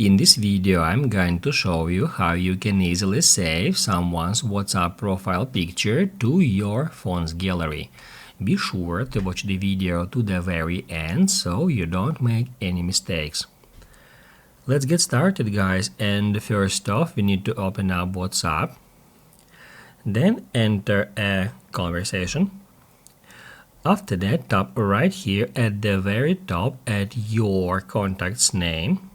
In this video, I'm going to show you how you can easily save someone's WhatsApp profile picture to your phone's gallery. Be sure to watch the video to the very end so you don't make any mistakes. Let's get started, guys, and first off we need to open up WhatsApp. Then enter a conversation. After that, tap right here at the very top at your contact's name.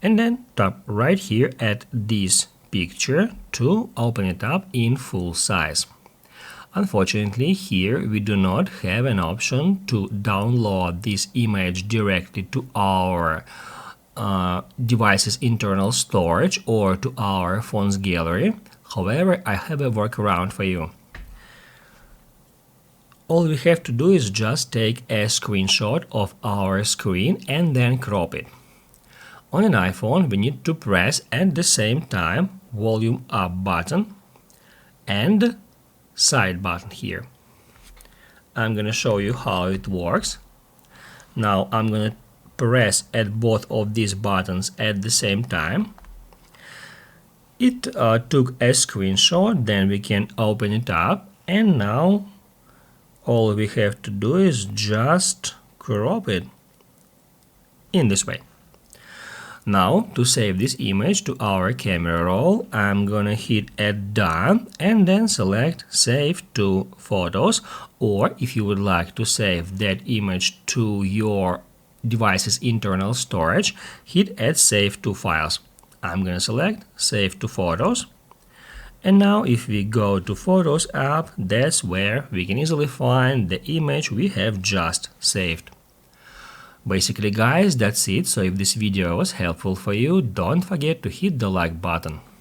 And then tap right here at this picture to open it up in full size. Unfortunately, here we do not have an option to download this image directly to our device's internal storage or to our phone's gallery. However, I have a workaround for you. All we have to do is just take a screenshot of our screen and then crop it. On an iPhone, we need to press at the same time volume up button and side button here. I'm going to show you how it works. Now I'm going to press at both of these buttons at the same time. It took a screenshot, then we can open it up, and now all we have to do is just crop it in this way. Now, to save this image to our camera roll, I'm gonna hit add done and then select save to photos, or if you would like to save that image to your device's internal storage, hit add save to files. I'm gonna select save to photos. And now if we go to Photos app, that's where we can easily find the image we have just saved. Basically, guys, that's it. So if this video was helpful for you, don't forget to hit the like button.